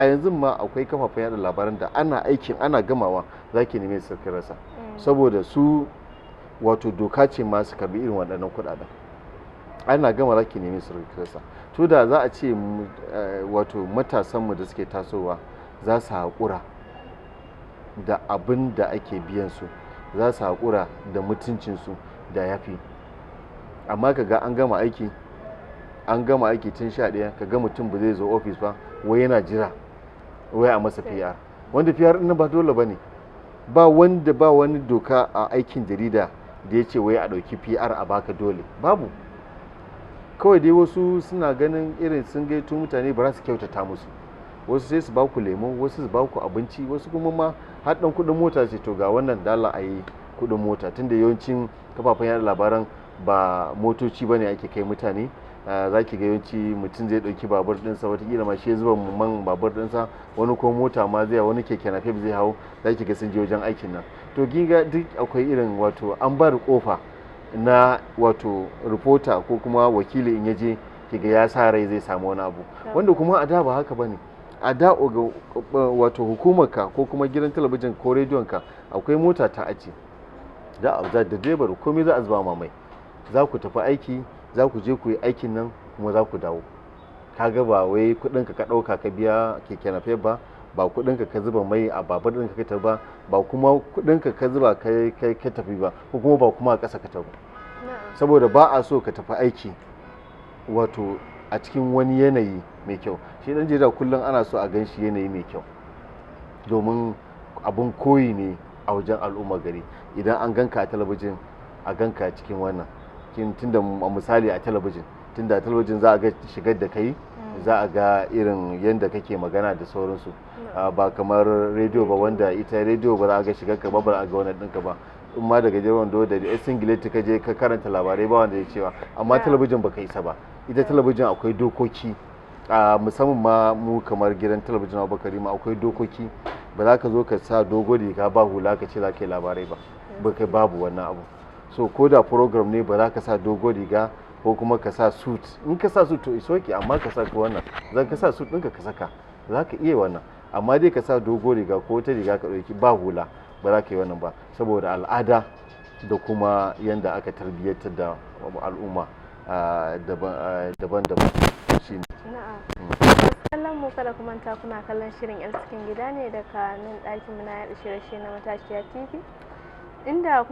a yanzu ma akwai kafafen yada labaran da ana aikin ana gamawa za ki neme su rasa saboda su wato doka ce ma su karbi irin waɗannan kuɗaɗen ana gama za ki neme su rasa to da za a ce wato matasanmu da suke tasowa za su haƙura da abin da ake biyan su za su haƙura da mutuncinsu da yafi amma ka ga an gama aiki tun 11 ka ga mutum ba zai zo ofis ba wai yana jira wai a masa PR wanda PR ɗin ba dole ba ne ba wani doka a aikin jarida da ya ce wai a ɗauki PR a baka dole babu kawai dai wasu suna ganin irin sun gaito mutane ba za su kyautata musu wasu sai su baku lemo wasu su baku abinci wasu kuma ma har ɗan kuɗin mota ce to ga wannan dala a yi kuɗin mota tunda yawancin kafafen yada labaran ba motoci ba ne ake kai mutane za ki ga yawanci mutum zai ɗauki babur ɗinsa watakila ma shi ya zuba man babur ɗinsa wani ko mota ma zai wani keke napep zai hau za ki ga sun je wajen aikin nan to ginga duk akwai irin wato an ba da kofa na wato reporter ko kuma wakili in yaje ki ga ya sa rai zai samu wani abu wanda kuma a da ba haka bane a da wato hukumarka ko kuma gidan talabijin ko rediyonka akwai mota ta ace da direbar komai za a zuba mamai za ku tafi aiki za ku je ku yi aikin nan kuma za ku dawo kaga ba wai kudinka ka dauka ka biya keke napep ba ba kudinka ka zuba mai a babur ɗinka ka tafi ba kuma kudinka ka zuba kai ka tafi ba ko kuma ba kuma a ƙasa ka tafi saboda ba a so ka tafi aiki wato a cikin wani yanayi mai kyau shi dan jarida kullum ana so a gan shi yanayi mai kyau domin abun koyi ne a wajen al'umma gari idan an ganka a talabijin a ganka cikin wannan tunda a misali a talabijin tunda a talabijin za a ga shigar da kai za a ga irin yadda kake magana da sauransu ba kamar rediyo ba wanda ita rediyo ba za a ga shigar ka ba a ga wannan ɗinka ba in ma daga jirgin do da singileti ka je ka karanta labarai ba wanda ya cewa amma talabijin ba ka isa ba ita talabijin akwai dokoki musamman ma mu kamar gidan talabijin Abubakar ma akwai dokoki ba za ka zo ka sa dogo riga ba hula ka ce za ka yi labarai ba kai babu wannan abu so ko da program ne ba za ka sa dogo riga ko kuma ka sa suit in ka sa suit to iso ki amma ka sa wannan zan ka sa suit ɗinka ka saka za ka iya wannan amma dai ka sa dogo riga ko wata riga ka ɗauki ba hula ba za ka yi wannan ba saboda al'ada da kuma yanda aka tarbiyyantar da al'umma daban-daban shi ne. Kallon mu kada ku manta kuna kallon shirin 'yan cikin gida ne daga nan ɗakin mu na yaɗa shirye-shirye na Matashiya TV inda